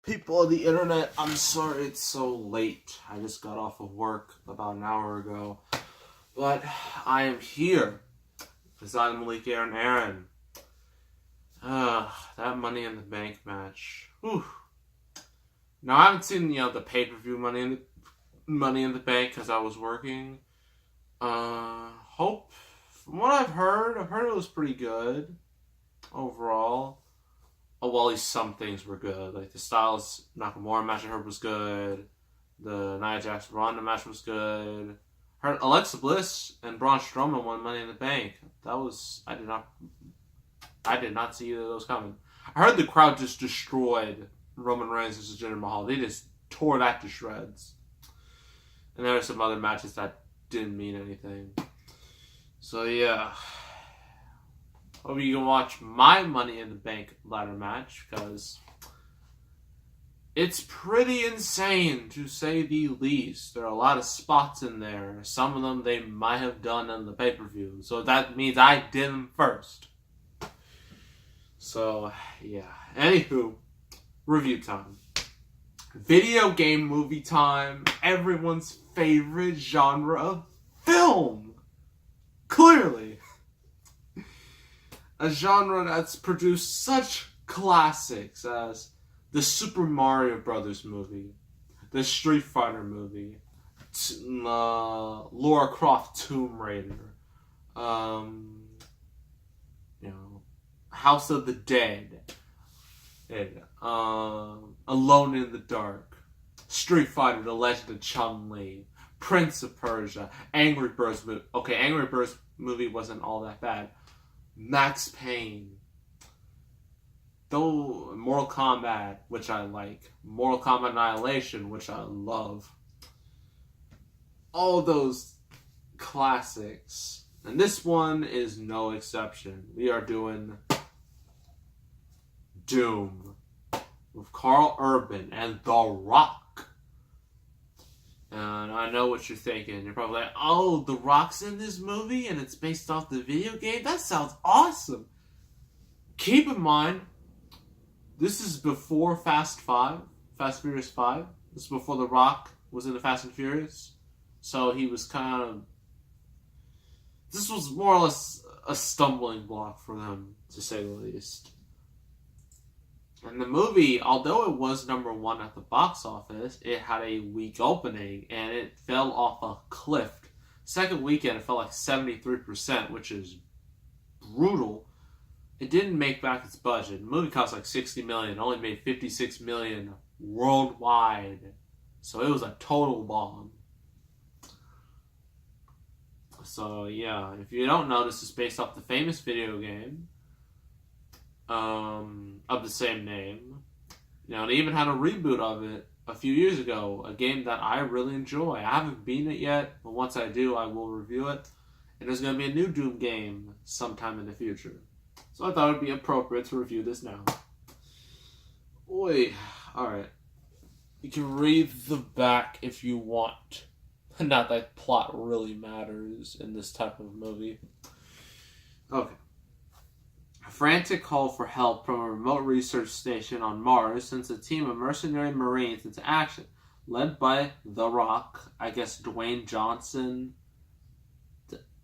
People of the internet, I'm sorry it's so late. I just got off of work about an hour ago. But I am here. Because I'm Malik Aaron. That Money in the Bank match. Whew. Now, I haven't seen, the pay-per-view Money in the Bank because I was working. From what I've heard it was pretty good overall. Oh, well, at least some things were good. Like the Styles Nakamura match I heard was good. The Nia Jax Ronda match was good. I heard Alexa Bliss and Braun Strowman won Money in the Bank. I did not see either of those coming. I heard the crowd just destroyed Roman Reigns versus Jinder Mahal. They just tore that to shreds. And there were some other matches that didn't mean anything. So yeah. Hope you can watch my Money in the Bank ladder match, because it's pretty insane, to say the least. There are a lot of spots in there. Some of them they might have done on the pay-per-view. So that means I did them first. So, yeah. Anywho, review time. Video game movie time. Everyone's favorite genre of film. Clearly. A genre that's produced such classics as the Super Mario Brothers movie, the Street Fighter movie, Lara Croft Tomb Raider, House of the Dead, Alone in the Dark, Street Fighter: The Legend of Chun-Li, Prince of Persia, Angry Birds movie. Okay, Angry Birds movie wasn't all that bad. Max Payne. Though Mortal Kombat, which I like. Mortal Kombat Annihilation, which I love. All those classics. And this one is no exception. We are doing Doom with Karl Urban and The Rock. And I know what you're thinking. You're probably like, oh, The Rock's in this movie and it's based off the video game? That sounds awesome. Keep in mind, this is before Fast Furious 5. This is before The Rock was in the Fast and Furious. So he was this was more or less a stumbling block for them, to say the least. And the movie, although it was number one at the box office, it had a weak opening, and it fell off a cliff. Second weekend, it fell like 73%, which is brutal. It didn't make back its budget. The movie cost like $60 million, only made $56 million worldwide. So it was a total bomb. So yeah, if you don't know, this is based off the famous video game of the same name. They even had a reboot of it a few years ago, a game that I really enjoy. I haven't beaten it yet, but once I do, I will review it. And there's going to be a new Doom game sometime in the future. So I thought it would be appropriate to review this now. Oi, alright. You can read the back if you want. Not that plot really matters in this type of movie. Okay. A frantic call for help from a remote research station on Mars sends a team of mercenary Marines into action, led by The Rock, I guess Dwayne Johnson.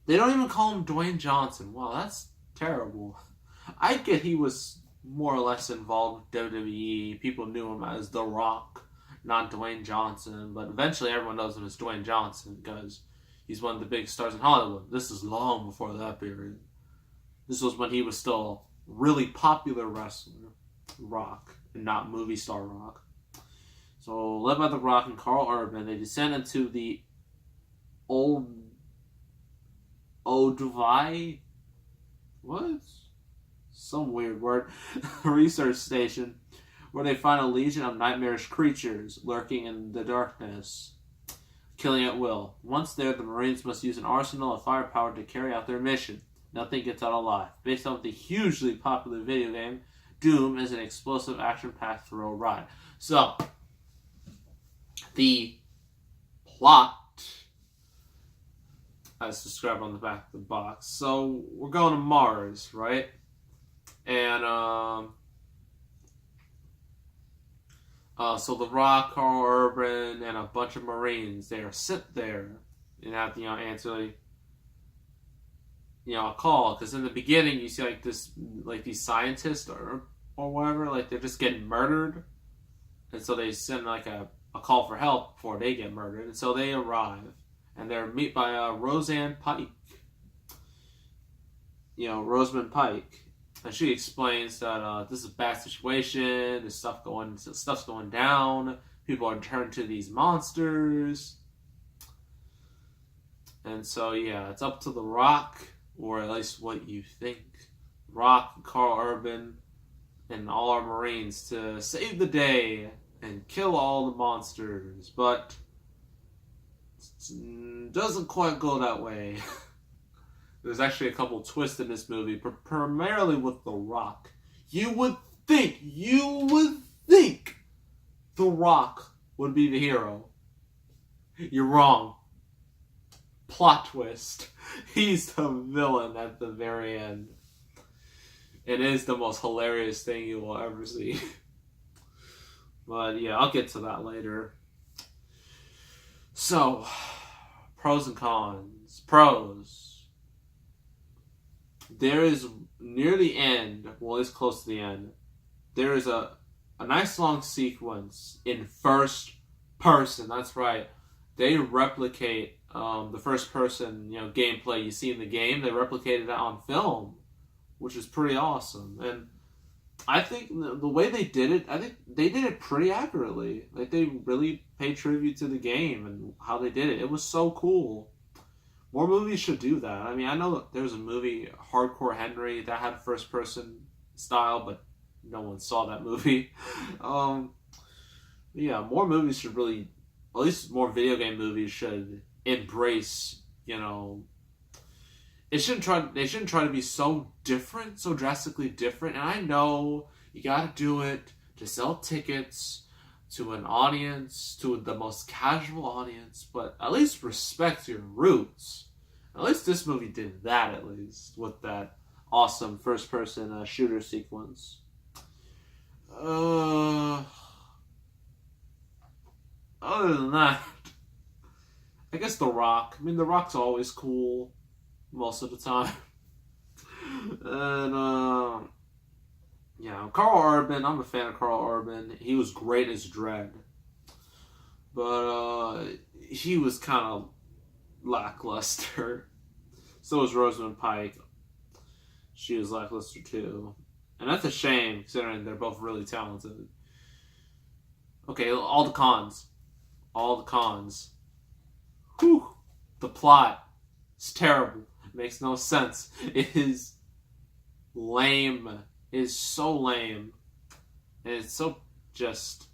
They don't even call him Dwayne Johnson. Wow, that's terrible. I get he was more or less involved with WWE. People knew him as The Rock, not Dwayne Johnson, but eventually everyone knows him as Dwayne Johnson because he's one of the big stars in Hollywood. This is long before that period. This was when he was still really popular wrestler, Rock, and not movie star Rock. So, led by The Rock and Karl Urban, they descend into the Olduvai? What? Some weird word. Research station, where they find a legion of nightmarish creatures lurking in the darkness, killing at will. Once there, the Marines must use an arsenal of firepower to carry out their mission. Nothing gets out alive. Based on the hugely popular video game, Doom is an explosive, action-packed thrill ride. So, the plot, as described on the back of the box. So, we're going to Mars, right? And So The Rock, Carl Urban, and a bunch of Marines, they are sit there and have to, answer a call. Because in the beginning, you see these scientists or whatever, like they're just getting murdered, and so they send like a call for help before they get murdered, and so they arrive, and they're met by Rosamund Pike. Rosamund Pike. And she explains that this is a bad situation. There's stuff's going down. People are turned to these monsters, and so it's up to The Rock, or at least what you think. Rock, Carl Urban, and all our Marines to save the day and kill all the monsters, but it doesn't quite go that way. There's actually a couple twists in this movie, primarily with The Rock. You would think The Rock would be the hero. You're wrong. Plot twist. He's the villain at the very end. It is the most hilarious thing you will ever see. But I'll get to that later. So, pros and cons. Pros. There is, near the end, well, it's close to the end, there is a nice long sequence in first person. That's right. They replicate the first person, gameplay you see in the game. They replicated that on film, which is pretty awesome. And I think the way they did it, I think they did it pretty accurately. Like, they really paid tribute to the game and how they did it. It was so cool. More movies should do that. I mean, I know that there was a movie, Hardcore Henry, that had first-person style, but no one saw that movie. More movies should really, at least more video game movies should embrace, they shouldn't try to be so different, so drastically different. And I know you gotta do it to sell tickets to an audience, to the most casual audience, but at least respect your roots. At least this movie did that, at least, with that awesome first-person shooter sequence. Other than that, I guess The Rock. I mean, The Rock's always cool, most of the time. And, Carl Urban, I'm a fan of Carl Urban. He was great as Dredd. But, he was kind of lackluster. So was Rosamund Pike. She was lackluster too. And that's a shame, considering they're both really talented. Okay, all the cons. Whew. The plot is terrible. It makes no sense. It is lame. It is so lame. And it's so just...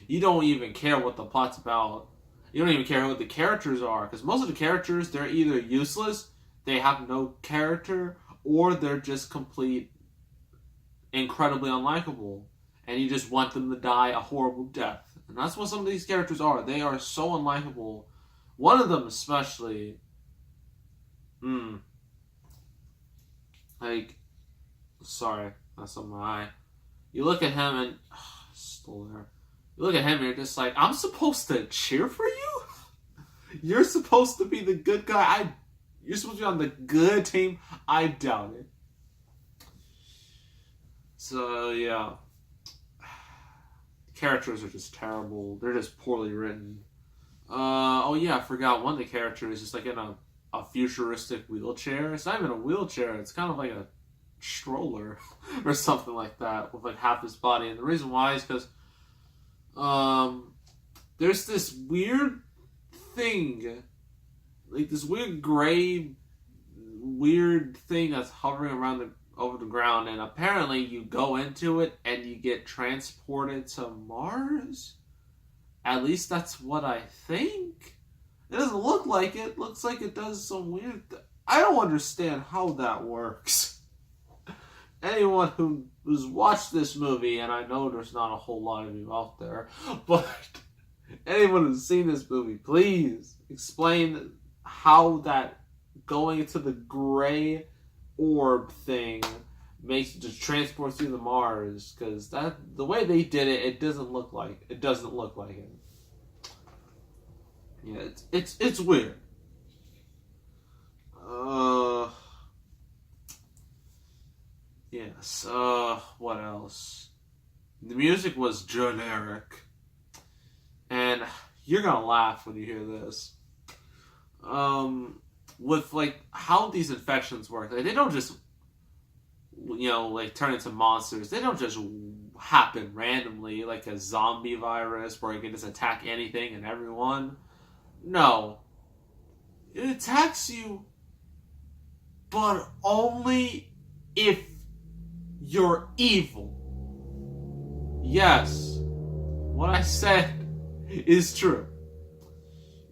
You don't even care what the plot's about. You don't even care who the characters are. Because most of the characters, they're either useless, they have no character, or they're just complete, incredibly unlikable. And you just want them to die a horrible death. And that's what some of these characters are. They are so unlikable. One of them especially. Sorry, that's on my eye. You look at him and... still there. You look at him and you're just like, I'm supposed to cheer for you? You're supposed to be the good guy? You're supposed to be on the good team? I doubt it. So, yeah. Characters are just terrible. They're just poorly written. I forgot one of the characters is just like in a futuristic wheelchair. It's not even a wheelchair. It's kind of like a stroller or something like that with like half his body. And the reason why is because there's this weird thing, like this weird gray, weird thing that's hovering around over the ground, and apparently you go into it and you get transported to Mars. At least that's what I think. It doesn't look like it. It looks like it does some weird... I don't understand how that works. Anyone who's watched this movie, and I know there's not a whole lot of you out there, but anyone who's seen this movie, please explain how that going into the gray orb thing makes just transports you to Mars, because that the way they did it, it doesn't look like it. Yeah, it's weird. Yes. What else? The music was generic, and you're gonna laugh when you hear this. With like how these infections work, like, they don't just like turn into monsters. They don't just happen randomly like a zombie virus where it can just attack anything and everyone. No, it attacks you, but only if you're evil. Yes, what I said is true.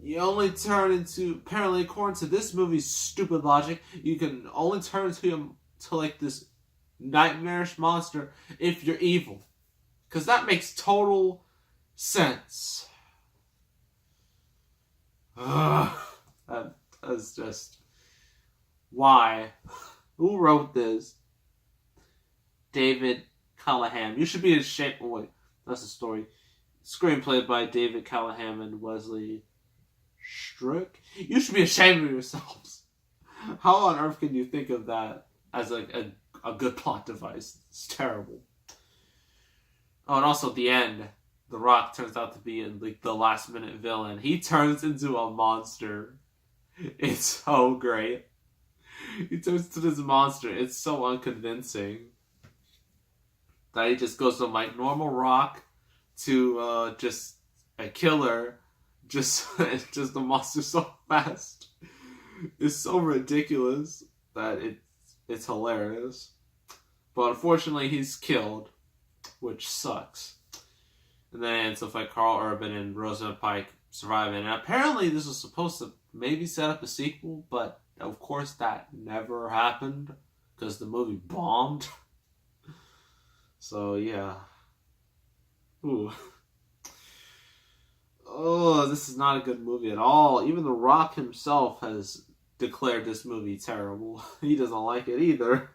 You only turn into, apparently according to this movie's stupid logic, you can only turn to like this nightmarish monster if you're evil. Because that makes total sense. That's just... Why? Who wrote this? David Callahan. You should be ashamed. Oh, wait, that's the story. Screenplay by David Callahan and Wesley Strick. You should be ashamed of yourselves. How on earth can you think of that as like a good plot device? It's terrible. Oh, and also at the end, The Rock turns out to be like the last minute villain. He turns into a monster. It's so great. He turns into this monster. It's so unconvincing that he just goes from like normal Rock to just a killer. Just the monster so fast. It's so ridiculous that it's hilarious. But unfortunately, he's killed, which sucks. And then ends up like Carl Urban and Rosamund Pike surviving. And apparently, this was supposed to maybe set up a sequel, but of course that never happened because the movie bombed. So yeah. Ooh. Oh, this is not a good movie at all. Even The Rock himself has declared this movie terrible. He doesn't like it either.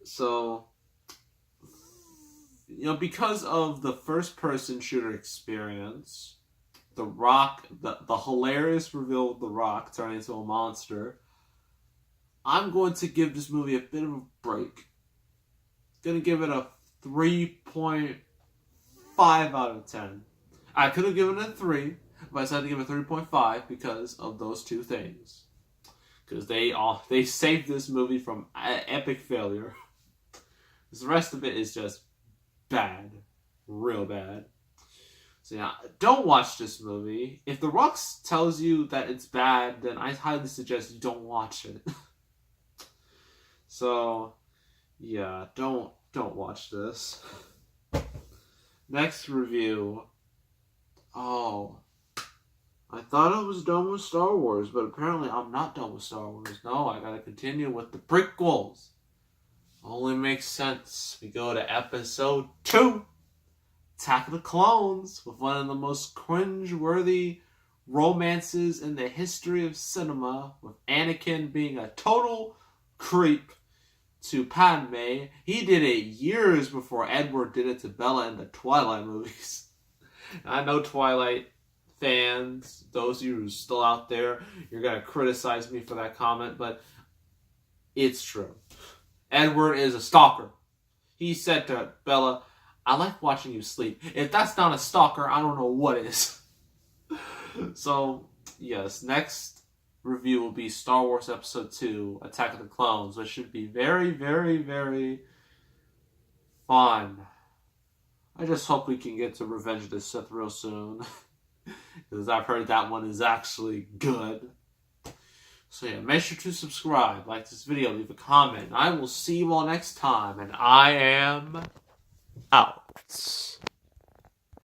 So, because of the first-person shooter experience, The Rock, the hilarious reveal of The Rock turning into a monster, I'm going to give this movie a bit of a break. Gonna give it a 3.5 out of 10. I could have given it a 3, but I decided to give it 3.5 because of those two things. Because they saved this movie from epic failure. The rest of it is just bad. Real bad. So yeah, don't watch this movie. If The Rock tells you that it's bad, then I highly suggest you don't watch it. So, yeah, don't watch this. Next review. Oh, I thought I was done with Star Wars, but apparently I'm not done with Star Wars. No, I gotta continue with the prequels. Only makes sense. We go to episode 2, Attack of the Clones, with one of the most cringe-worthy romances in the history of cinema, with Anakin being a total creep to Padme. He did it years before Edward did it to Bella in the Twilight movies. I know Twilight fans, those of you who are still out there, you're going to criticize me for that comment, but it's true. Edward is a stalker. He said to Bella, I like watching you sleep. If that's not a stalker, I don't know what is. So, yes, next review will be Star Wars Episode 2, Attack of the Clones, which should be very, very, very fun. I just hope we can get to Revenge of the Sith real soon. Because I've heard that one is actually good. So yeah, make sure to subscribe, like this video, leave a comment. I will see you all next time, and I am out.